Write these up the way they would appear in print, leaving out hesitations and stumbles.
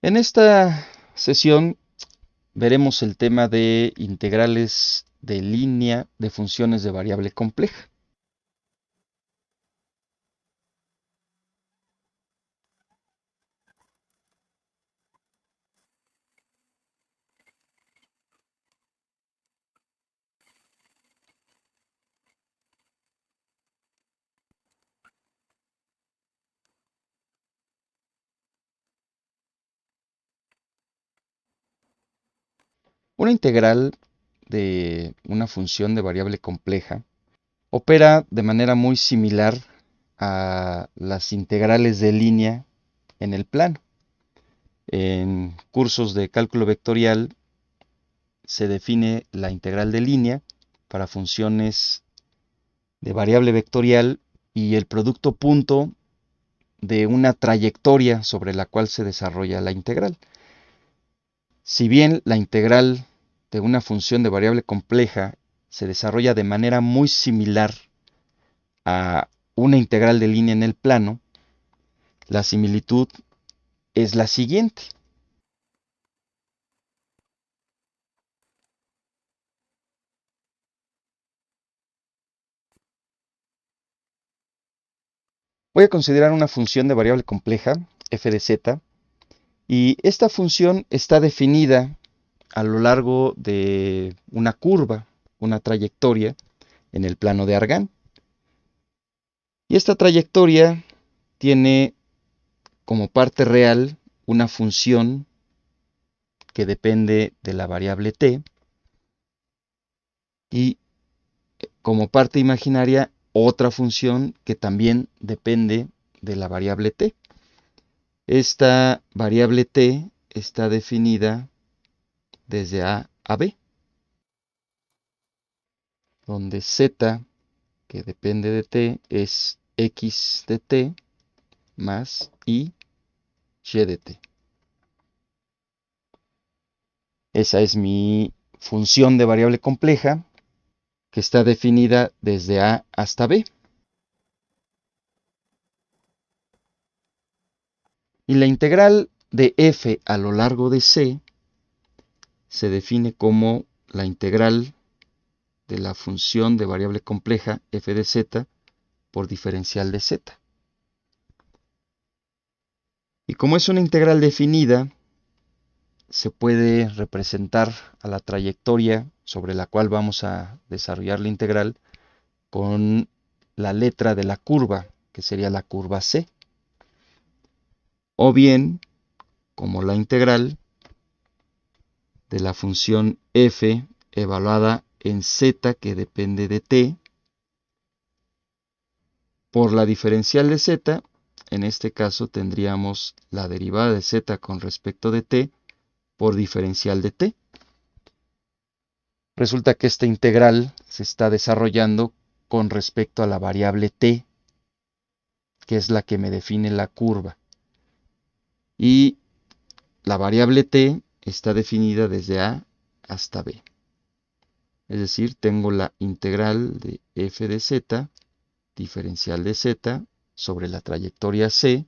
En esta sesión veremos el tema de integrales de línea de funciones de variable compleja. Una integral de una función de variable compleja opera de manera muy similar a las integrales de línea en el plano. En cursos de cálculo vectorial se define la integral de línea para funciones de variable vectorial y el producto punto de una trayectoria sobre la cual se desarrolla la integral. Si bien la integral de una función de variable compleja se desarrolla de manera muy similar a una integral de línea en el plano, la similitud es la siguiente. Voy a considerar una función de variable compleja, f de z, y esta función está definida a lo largo de una curva, una trayectoria en el plano de Argand. Y esta trayectoria tiene como parte real una función que depende de la variable t y como parte imaginaria otra función que también depende de la variable t. Esta variable t está definida desde a a b, donde z, que depende de t, es x de t más y de t. Esa es mi función de variable compleja que está definida desde a hasta b. Y la integral de f a lo largo de c se define como la integral de la función de variable compleja f de z por diferencial de z. Y como es una integral definida, se puede representar a la trayectoria sobre la cual vamos a desarrollar la integral con la letra de la curva, que sería la curva c. O bien, como la integral de la función f evaluada en z que depende de t por la diferencial de z. En este caso tendríamos la derivada de z con respecto de t por diferencial de t. Resulta que esta integral se está desarrollando con respecto a la variable t, que es la que me define la curva. Y la variable t está definida desde a hasta b. Es decir, tengo la integral de f de z, diferencial de z, sobre la trayectoria c,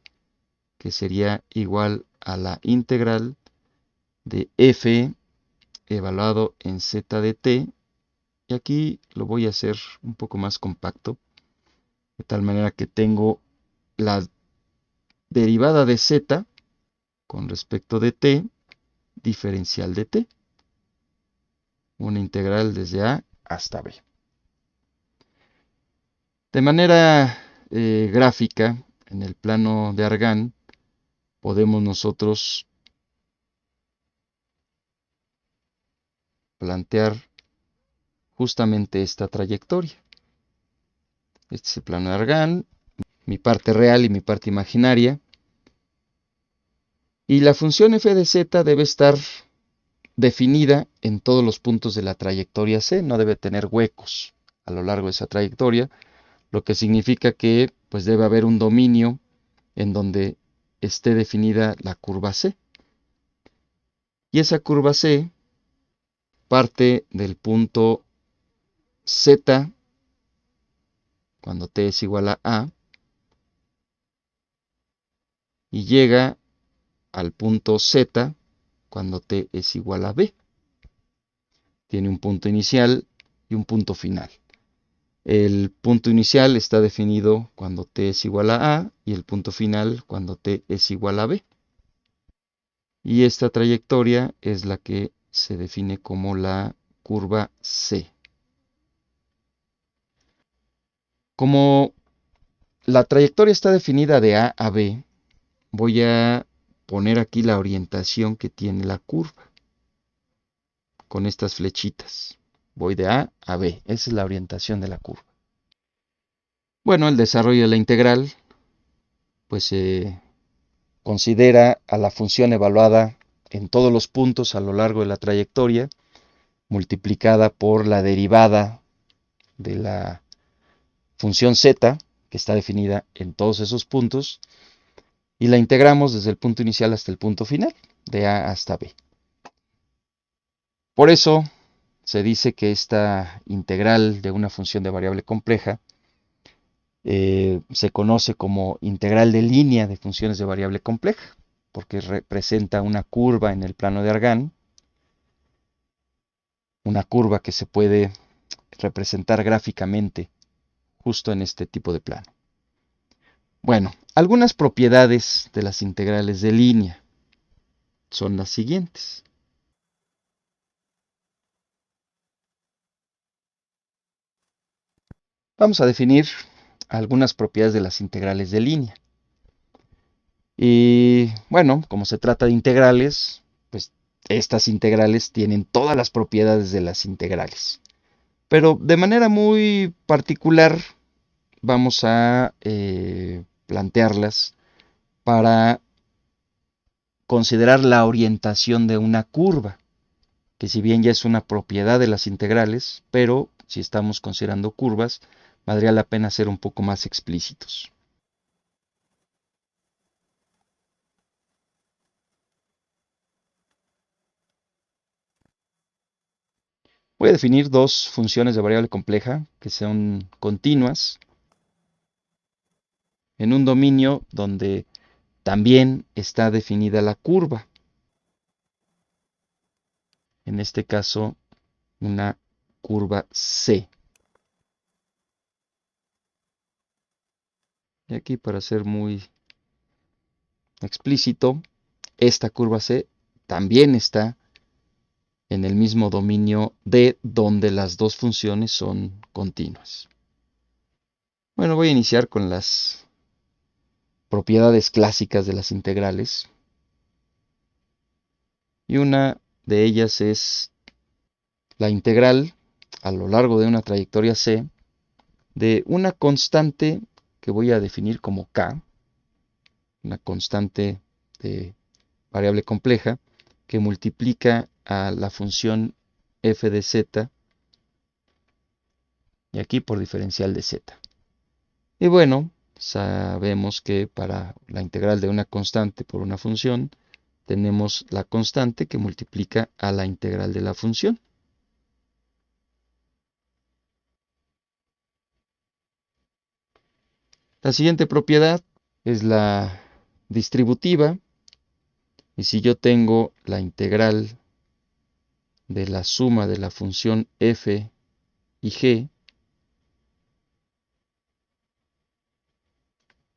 que sería igual a la integral de f evaluado en z de t. Y aquí lo voy a hacer un poco más compacto, de tal manera que tengo la derivada de z con respecto de t, diferencial de t, una integral desde a hasta b. De manera gráfica, en el plano de Argand, podemos nosotros plantear justamente esta trayectoria. Este es el plano de Argand, mi parte real y mi parte imaginaria. Y la función f de z debe estar definida en todos los puntos de la trayectoria c, no debe tener huecos a lo largo de esa trayectoria, lo que significa que pues debe haber un dominio en donde esté definida la curva c. Y esa curva c parte del punto z cuando t es igual a y llega al punto Z cuando t es igual a b. Tiene un punto inicial y un punto final. El punto inicial está definido cuando t es igual a a y el punto final cuando t es igual a b. Y esta trayectoria es la que se define como la curva C. Como la trayectoria está definida de A a B, voy a poner aquí la orientación que tiene la curva con estas flechitas. Voy de A a B. Esa es la orientación de la curva. Bueno, el desarrollo de la integral, pues se considera a la función evaluada en todos los puntos a lo largo de la trayectoria, multiplicada por la derivada de la función z, que está definida en todos esos puntos, y la integramos desde el punto inicial hasta el punto final, de A hasta B. Por eso se dice que esta integral de una función de variable compleja se conoce como integral de línea de funciones de variable compleja, porque representa una curva en el plano de Argand, una curva que se puede representar gráficamente justo en este tipo de plano. Bueno, algunas propiedades de las integrales de línea son las siguientes. Vamos a definir algunas propiedades de las integrales de línea. Y bueno, como se trata de integrales, pues estas integrales tienen todas las propiedades de las integrales. Pero de manera muy particular vamos a plantearlas para considerar la orientación de una curva, que si bien ya es una propiedad de las integrales, pero si estamos considerando curvas, valdría la pena ser un poco más explícitos. Voy a definir dos funciones de variable compleja que son continuas en un dominio donde también está definida la curva. En este caso, una curva C. Y aquí, para ser muy explícito, esta curva C también está en el mismo dominio D donde las dos funciones son continuas. Bueno, voy a iniciar con las propiedades clásicas de las integrales. Y una de ellas es la integral a lo largo de una trayectoria C de una constante que voy a definir como K, una constante de variable compleja que multiplica a la función f de z y aquí por diferencial de z. Y bueno, sabemos que para la integral de una constante por una función tenemos la constante que multiplica a la integral de la función. La siguiente propiedad es la distributiva, y si yo tengo la integral de la suma de la función f y g,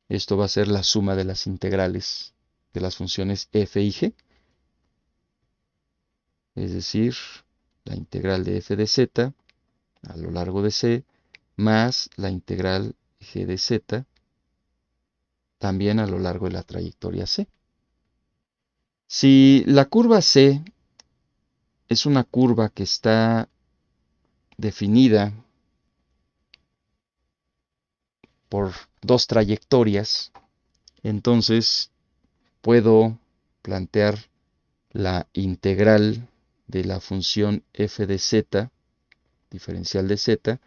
esto va a ser la suma de las integrales de las funciones f y g, es decir, la integral de f de z a lo largo de c más la integral g de z también a lo largo de la trayectoria c. Si la curva c es una curva que está definida por dos trayectorias, entonces puedo plantear la integral de la función f de z, diferencial de z,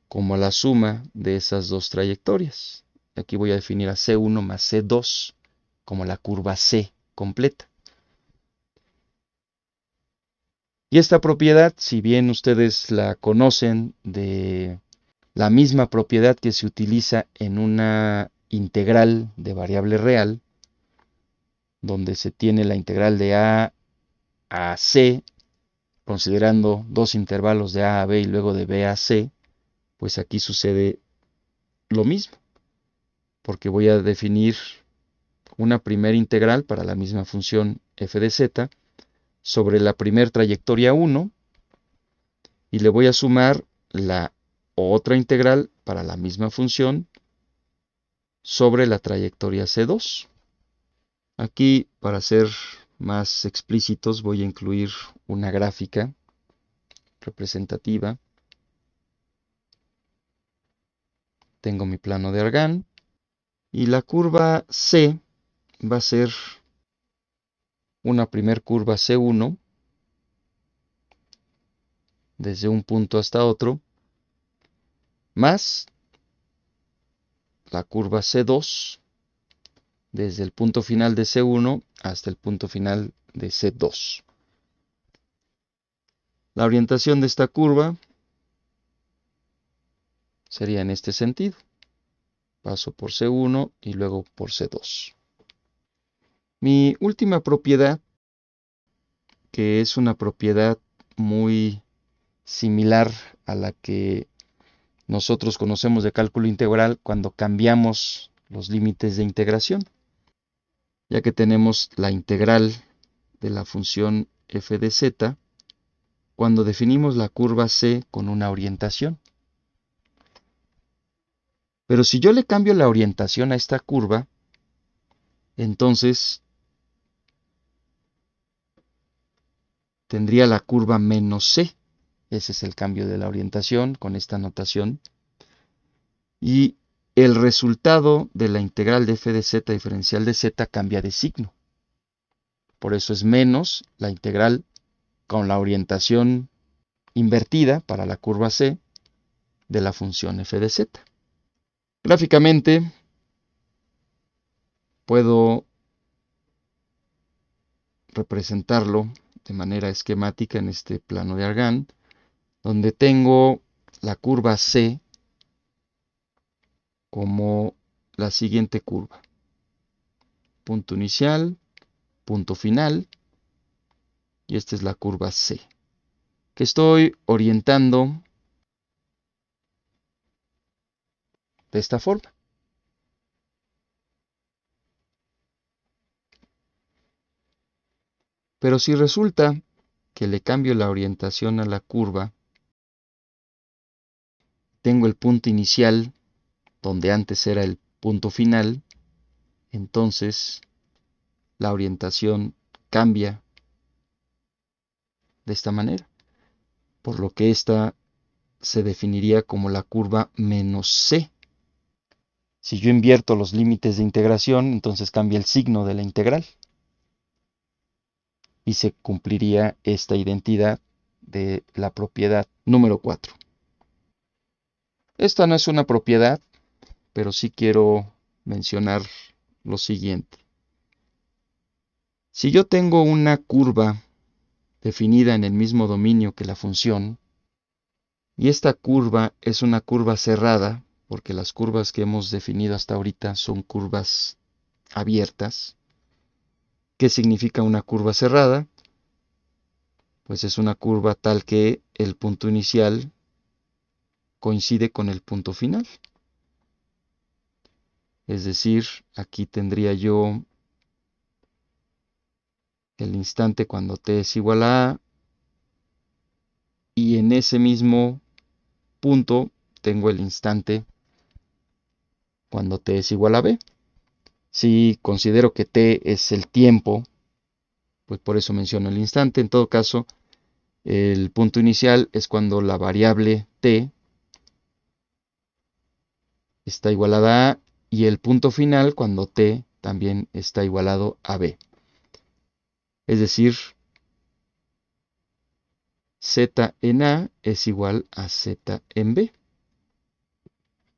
como la suma de esas dos trayectorias. Aquí voy a definir a C1 más C2 como la curva C completa. Y esta propiedad, si bien ustedes la conocen de la misma propiedad que se utiliza en una integral de variable real, donde se tiene la integral de a C, considerando dos intervalos de a B y luego de B a C, pues aquí sucede lo mismo, porque voy a definir una primera integral para la misma función f de z sobre la primera trayectoria 1 y le voy a sumar la otra integral para la misma función sobre la trayectoria C2. Aquí, para ser más explícitos, voy a incluir una gráfica representativa. Tengo mi plano de Argand y la curva C va a ser una primer curva C1 desde un punto hasta otro, más la curva C2 desde el punto final de C1 hasta el punto final de C2. La orientación de esta curva sería en este sentido. Paso por C1 y luego por C2. Mi última propiedad, que es una propiedad muy similar a la que nosotros conocemos de cálculo integral cuando cambiamos los límites de integración, ya que tenemos la integral de la función f de z cuando definimos la curva C con una orientación. Pero si yo le cambio la orientación a esta curva, entonces tendría la curva menos C. Ese es el cambio de la orientación con esta notación. Y el resultado de la integral de f de z diferencial de z cambia de signo. Por eso es menos la integral con la orientación invertida para la curva C de la función f de z. Gráficamente puedo representarlo de manera esquemática en este plano de Argand, donde tengo la curva C como la siguiente curva. Punto inicial, punto final, y esta es la curva C, que estoy orientando de esta forma. Pero si resulta que le cambio la orientación a la curva, tengo el punto inicial donde antes era el punto final, entonces la orientación cambia de esta manera, por lo que esta se definiría como la curva menos C. Si yo invierto los límites de integración, entonces cambia el signo de la integral y se cumpliría esta identidad de la propiedad número 4. Esta no es una propiedad, pero sí quiero mencionar lo siguiente. Si yo tengo una curva definida en el mismo dominio que la función, y esta curva es una curva cerrada, porque las curvas que hemos definido hasta ahorita son curvas abiertas. ¿Qué significa una curva cerrada? Pues es una curva tal que el punto inicial coincide con el punto final. Es decir, aquí tendría yo el instante cuando t es igual a A, y en ese mismo punto tengo el instante cuando t es igual a B. Si considero que t es el tiempo, pues por eso menciono el instante. En todo caso, el punto inicial es cuando la variable t está igualada a A y el punto final cuando t también está igualado a B. Es decir, z en A es igual a z en B.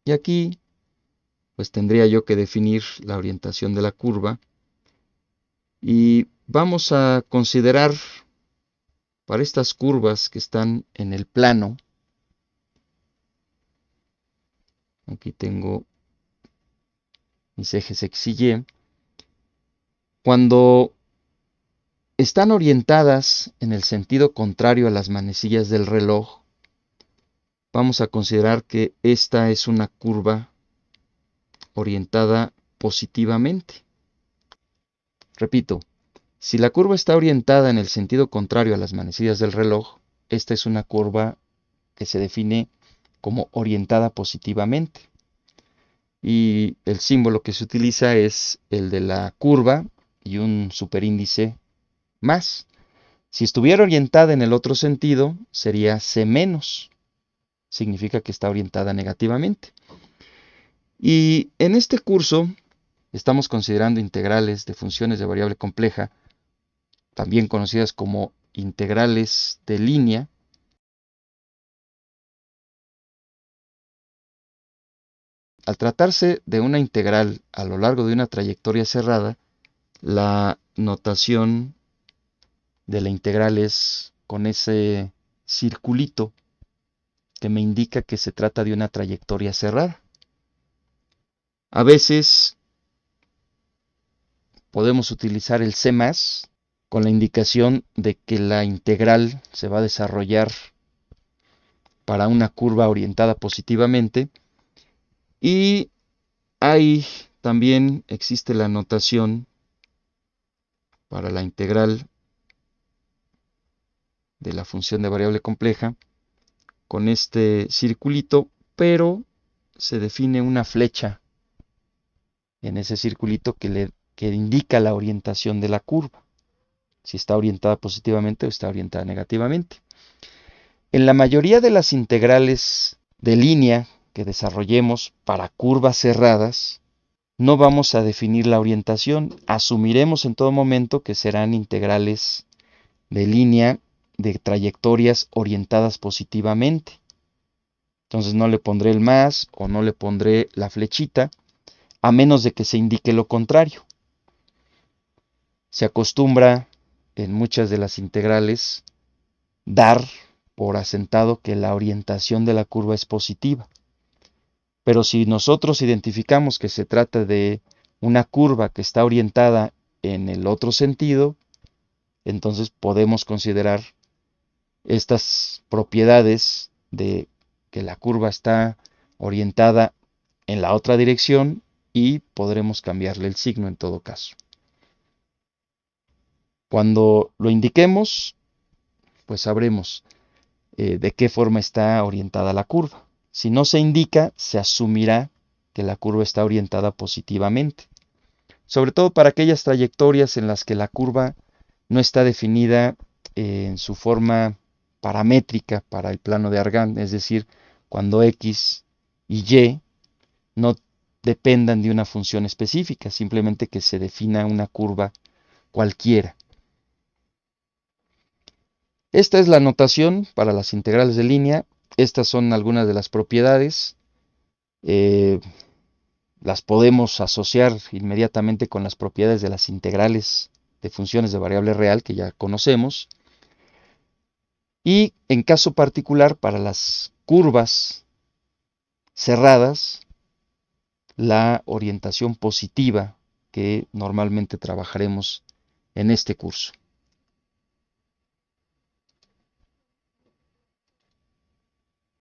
Y aquí, pues tendría yo que definir la orientación de la curva. Y vamos a considerar para estas curvas que están en el plano. Aquí tengo mis ejes X y Y. Cuando están orientadas en el sentido contrario a las manecillas del reloj, vamos a considerar que esta es una curva orientada positivamente. Repito, si la curva está orientada en el sentido contrario a las manecillas del reloj, esta es una curva que se define como orientada positivamente. Y el símbolo que se utiliza es el de la curva y un superíndice más. Si estuviera orientada en el otro sentido, sería C menos. Significa que está orientada negativamente. Y en este curso estamos considerando integrales de funciones de variable compleja, también conocidas como integrales de línea. Al tratarse de una integral a lo largo de una trayectoria cerrada, la notación de la integral es con ese circulito que me indica que se trata de una trayectoria cerrada. A veces podemos utilizar el C+, con la indicación de que la integral se va a desarrollar para una curva orientada positivamente. Y ahí también existe la notación para la integral de la función de variable compleja con este circulito, pero se define una flecha en ese circulito que indica la orientación de la curva, si está orientada positivamente o está orientada negativamente. En la mayoría de las integrales de línea que desarrollemos para curvas cerradas, no vamos a definir la orientación, asumiremos en todo momento que serán integrales de línea de trayectorias orientadas positivamente. Entonces no le pondré el más o no le pondré la flechita, a menos de que se indique lo contrario. Se acostumbra en muchas de las integrales dar por asentado que la orientación de la curva es positiva. Pero si nosotros identificamos que se trata de una curva que está orientada en el otro sentido, entonces podemos considerar estas propiedades de que la curva está orientada en la otra dirección y podremos cambiarle el signo en todo caso. Cuando lo indiquemos, pues sabremos de qué forma está orientada la curva. Si no se indica, se asumirá que la curva está orientada positivamente. Sobre todo para aquellas trayectorias en las que la curva no está definida en su forma paramétrica para el plano de Argand, es decir, cuando x y y no dependan de una función específica, simplemente que se defina una curva cualquiera. Esta es la notación para las integrales de línea. Estas son algunas de las propiedades. Las podemos asociar inmediatamente con las propiedades de las integrales de funciones de variable real que ya conocemos. Y en caso particular, para las curvas cerradas, la orientación positiva que normalmente trabajaremos en este curso.